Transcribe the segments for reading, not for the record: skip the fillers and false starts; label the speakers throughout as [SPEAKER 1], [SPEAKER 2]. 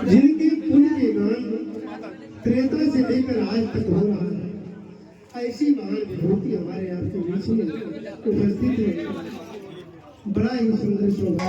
[SPEAKER 1] जिनके पुण्य गान त्रेता से लेकर आज तक हो रहा है, ऐसी महान विभूति हमारे आपके बीच में उपस्थित है। बड़ा ही सुंदर शोभा।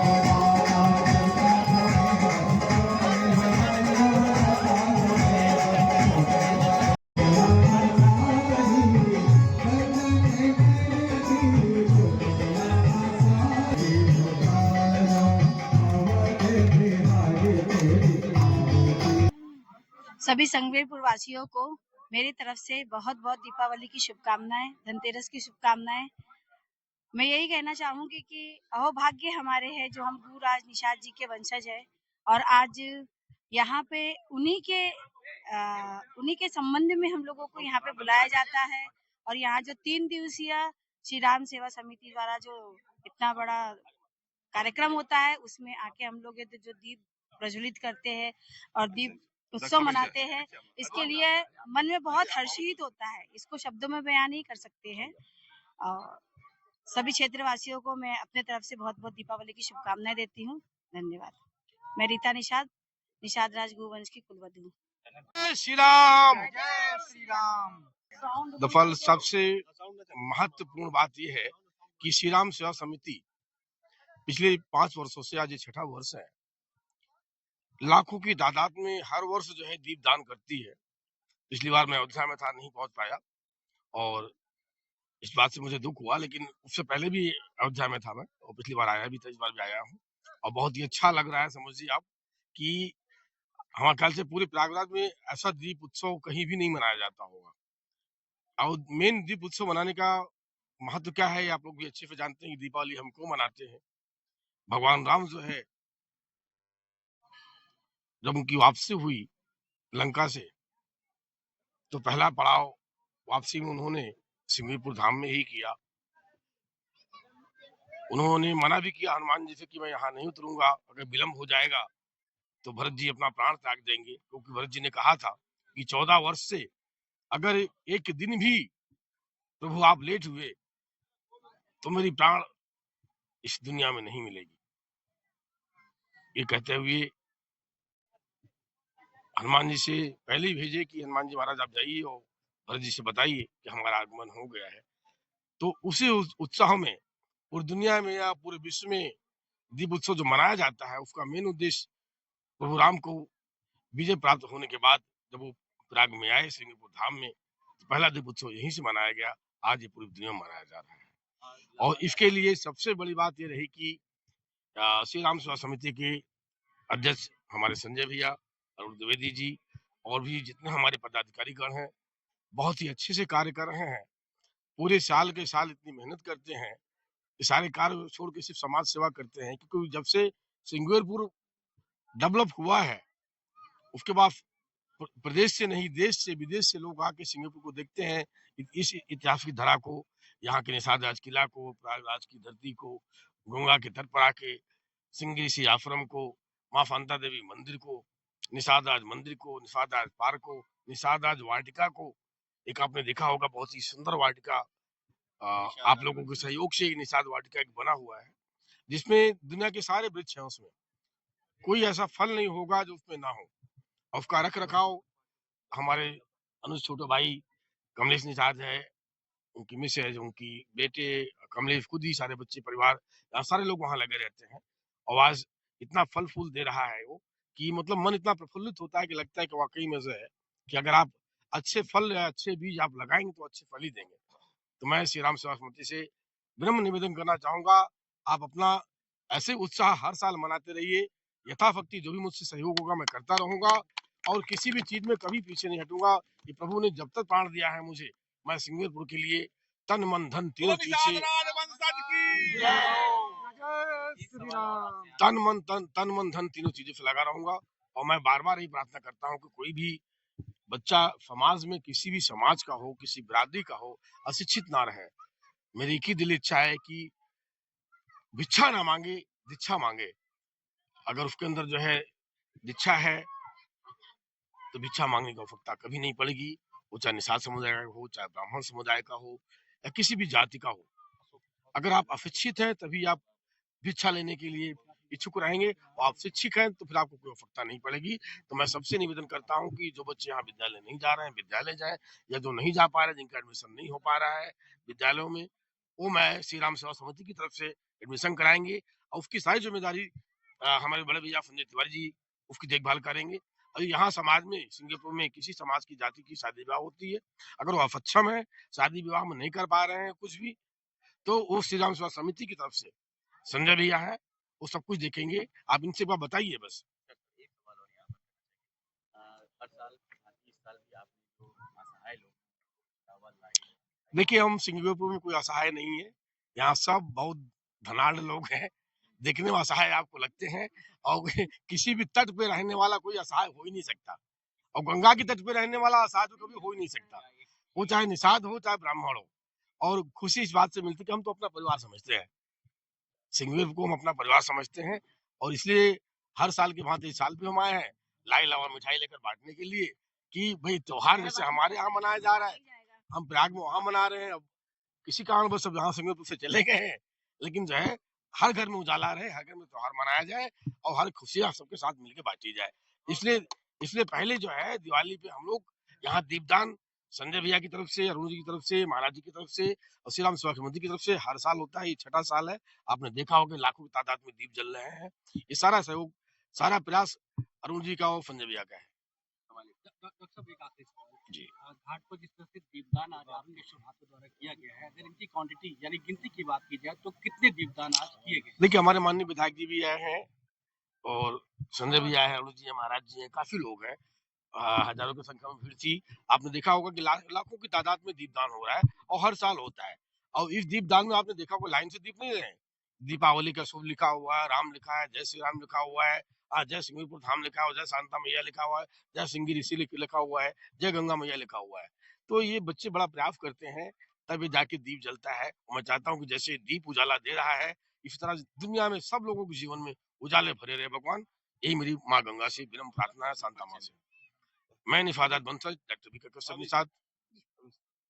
[SPEAKER 2] सभी संगवेरपुर वासियों को मेरी तरफ से बहुत बहुत दीपावली की शुभकामनाएं, धनतेरस की शुभकामनाएं। मैं यही कहना चाहूंगी कि अहोभाग्य हमारे हैं जो हम गुरुराज निषाद जी के वंशज हैं और आज यहाँ पे उन्हीं के संबंध में हम लोगों को यहाँ पे बुलाया जाता है। और यहाँ जो 3 दिवसीय श्री राम सेवा समिति द्वारा जो इतना बड़ा कार्यक्रम होता है उसमें आके हम लोग जो दीप प्रज्वलित करते हैं और दीप उत्सव मनाते हैं, इसके लिए मन में बहुत हर्षित होता है। इसको शब्दों में बयान नहीं कर सकते हैं। और सभी क्षेत्रवासियों को मैं अपने तरफ से बहुत बहुत दीपावली की शुभकामनाएं देती हूँ। धन्यवाद। मैं रीता निषाद, निषाद राज गुरुवंश की कुलवधु हूँ।
[SPEAKER 3] जय श्री राम। जय श्री राम। दरअसल सबसे महत्वपूर्ण बात यह है कि श्री राम सेवा समिति पिछले 5 वर्षों से आज ये 6ठा वर्ष है। लाखों की तादाद में हर वर्ष जो है दीप दान करती है। पिछली बार मैं अयोध्या में था, नहीं पहुंच पाया और इस बात से मुझे दुख हुआ, लेकिन उससे पहले भी अयोध्या में था मैं और पिछली बार आया भी था, इस बार भी आया हूँ और बहुत ही अच्छा लग रहा है। समझिए आप कि हमारे ख्याल से पूरे प्रयागराज में ऐसा दीप उत्सव कहीं भी नहीं मनाया जाता होगा। और मेन दीप उत्सव मनाने का महत्व क्या है, आप लोग भी अच्छे से जानते हैं कि दीपावली हम क्यों मनाते हैं। भगवान राम जो है, जब उनकी वापसी हुई लंका से, तो पहला पड़ाव वापसी में उन्होंने सिंगीपुर धाम में ही किया। उन्होंने मना भी किया हनुमान जी से कि मैं यहाँ नहीं उतरूंगा, अगर विलंब हो जाएगा तो भरत जी अपना प्राण त्याग देंगे, क्योंकि भरत जी ने कहा था कि 14 वर्ष से अगर एक दिन भी प्रभु आप लेट हुए तो मेरी प्राण इस दुनिया में नहीं मिलेगी। ये कहते हुए हनुमान जी से पहले ही भेजे कि हनुमान जी महाराज आप जाइए और भरत जी से बताइए कि हमारा आगमन हो गया है। तो उसी उत्साह में पूरी दुनिया में या पूरे विश्व में दीप उत्सव जो मनाया जाता है, उसका मेन उद्देश्य प्रभु राम को विजय प्राप्त होने के बाद जब वो प्रयाग में आए सिंगीपुर धाम में, तो पहला दीप उत्सव यहीं से मनाया गया। आज ये पूरी दुनिया में मनाया जा रहा है और इसके लिए सबसे बड़ी बात ये रही कि श्री राम सेवा समिति के अध्यक्ष हमारे संजय भैया, अरुण द्विवेदी जी और भी जितने हमारे पदाधिकारी गण हैं, बहुत ही अच्छे से कार्य कर रहे हैं। पूरे साल के साल इतनी मेहनत करते हैं, ये सारे कार्य छोड़ के सिर्फ समाज सेवा करते हैं, क्योंकि जब से सिंगवेरपुर डेवलप हुआ है उसके बाद प्रदेश से नहीं देश से विदेश से लोग आके सिंगापुर को देखते हैं, इस इतिहास की धरा को, यहाँ के निषाद राज किला को, प्रयागराज की धरती को, गंगा के तट पर आके सिंह ऋषि आश्रम को, माँ शांता देवी मंदिर को, निषाद राज मंदिर को, निषाद राज पार्क को, निषाद राज वाटिका को। एक आपने देखा होगा बहुत ही सुंदर वाटिका, आप लोगों के सहयोग से निषाद वाटिका एक बना हुआ है, जिसमें दुनिया के सारे वृक्ष हैं। उसमें कोई ऐसा फल नहीं होगा जो उसमें ना हो और उसका रख रखाव हमारे अनुज छोटे भाई कमलेश निषाद है, उनकी मिसेज, उनकी बेटे कमलेश, खुद ही सारे बच्चे परिवार, सारे लोग वहां लगे रहते हैं और आज इतना फल फूल दे रहा है वो कि मतलब मन इतना प्रफुल्लित होता है कि लगता है कि वाकई में जो है कि अगर आप अच्छे फल या अच्छे बीज आप लगाएंगे तो अच्छे फल ही देंगे। तो मैं श्री राम सेवा समिति से विनम्र निवेदन करना चाहूंगा, आप अपना ऐसे उत्साह हर साल मनाते रहिए। यथाशक्ति जो भी मुझसे सहयोग होगा मैं करता रहूंगा और किसी भी चीज में कभी पीछे नहीं हटूंगा। कि प्रभु ने जब तक प्राण दिया है मुझे, मैं सिंगवेरपुर के लिए तन मन धन तीनों चीज से तन मन धन तीनों चीजों से लगा रहूंगा। और मैं बार बार यही प्रार्थना करता हूँ कि कोई भी बच्चा समाज में किसी भी समाज का हो, किसी बिरादरी का हो, अशिक्षित ना रहे। मेरी एक ही दिल इच्छा है कि भिक्षा ना मांगे, दीक्षा मांगे। अगर उसके अंदर जो है दीक्षा है तो भिक्षा मांगने की आवश्यकता कभी नहीं पड़ेगी। वो चाहे निषाद समुदाय का हो, चाहे ब्राह्मण समुदाय का हो या किसी भी जाति का हो। अगर आप अशिक्षित हैं तभी आप भिक्षा लेने के लिए इच्छुक रहेंगे और आप शिक्षक हैं तो फिर आपको कोई आवश्यकता नहीं पड़ेगी। तो मैं सबसे निवेदन करता हूँ कि जो बच्चे यहाँ विद्यालय नहीं जा रहे हैं विद्यालय जाएं, या जो नहीं जा पा रहे, जिनका एडमिशन नहीं हो पा रहा है विद्यालयों में, वो मैं श्री राम सेवा समिति की तरफ से एडमिशन कराएंगे और उसकी सारी जिम्मेदारी हमारे बड़े भैया संजय तिवारी जी उसकी देखभाल करेंगे। और यहाँ समाज में सिंगापुर में किसी समाज की जाति की शादी विवाह होती है, अगर वो असक्षम है, शादी विवाह में नहीं कर पा रहे हैं कुछ भी, तो वो श्री राम सेवा समिति की तरफ से संजय भैया है, वो सब कुछ देखेंगे। आप इनसे एक बार बताइए बस।
[SPEAKER 4] एक सवाल और यहाँ पर हर साल इस साल भी आपने जो असहाय लोग चावल लाए।
[SPEAKER 3] देखिए हम सिंगापुर में कोई असहाय नहीं है, यहाँ सब बहुत धनाढ़ लोग हैं, देखने में असहाय आपको लगते हैं और किसी भी तट पे रहने वाला कोई असहाय हो ही नहीं सकता, और गंगा के तट पे रहने वाला असहाय तो कभी हो ही नहीं सकता, वो चाहे निषाद हो चाहे ब्राह्मण हो। और खुशी इस बात से मिलती है कि हम तो अपना परिवार समझते हैं, सिंगापुर को हम अपना परिवार समझते हैं, और इसलिए हर साल की भांति इस साल भी हम आए हैं लाई लावा मिठाई लेकर बांटने के लिए कि भाई त्योहार जैसे हमारे यहाँ मनाया जा रहा है हम प्रयाग में वहां मना रहे हैं। अब किसी कारणवश सब यहाँ सिंगापुर से चले गए हैं, लेकिन जो है हर घर में उजाला रहे, हर घर में त्योहार मनाया जाए और हर खुशियां सबके साथ मिलकर बांटी जाए। इसलिए इसलिए पहले जो है दिवाली पे हम लोग यहाँ दीपदान संजय भैया की तरफ से, अरुण जी की तरफ से, महाराज जी की तरफ से और श्री राम सेवा समिति की तरफ से हर साल होता है। ये छठा साल है, आपने देखा होगा लाखों की तादाद में दीप जल रहे हैं। ये सारा सहयोग, सारा प्रयास अरुण जी का और संजय भैया का है।
[SPEAKER 4] डॉक्टर साहब एक आखिरी सवाल
[SPEAKER 3] जी।
[SPEAKER 4] घाट पर जिस तरह से दीपदान आज आपके हाथों द्वारा किया गया है, अगर इनकी क्वांटिटी यानी गिनती की बात की जाए तो कितने दीपदान आज किए गए?
[SPEAKER 3] देखिए हमारे माननीय विधायक जी भी आए हैं और संजय भी आए हैं, अरुण जी हैं, महाराज जी हैं, काफी लोग हैं, हजारों की संख्या में भीड़ थी। आपने देखा होगा कि लाखों की तादाद में दीपदान हो रहा है और हर साल होता है। और इस दीपदान में आपने देखा होगा लाइन से दीप नहीं रहे, दीपावली का शुभ लिखा हुआ है, राम लिखा है, जय श्री राम लिखा हुआ है, जय सिंगीपुर धाम लिखा हुआ है, जय शांता मैया लिखा हुआ है, जय सिंगी ऋषि लिखा हुआ है, जय गंगा मैया लिखा हुआ है। तो ये बच्चे बड़ा प्रयास करते हैं तब ये जाके दीप जलता है। और मैं चाहता हूँ कि जैसे दीप उजाला दे रहा है इस तरह दुनिया में सब लोगों के जीवन में उजाले भरे रहे भगवान। यही मेरी माँ गंगा से विनम्र प्रार्थना है, शांता माँ से। मैं निफादात बंसल डॉक्टर बी के साथ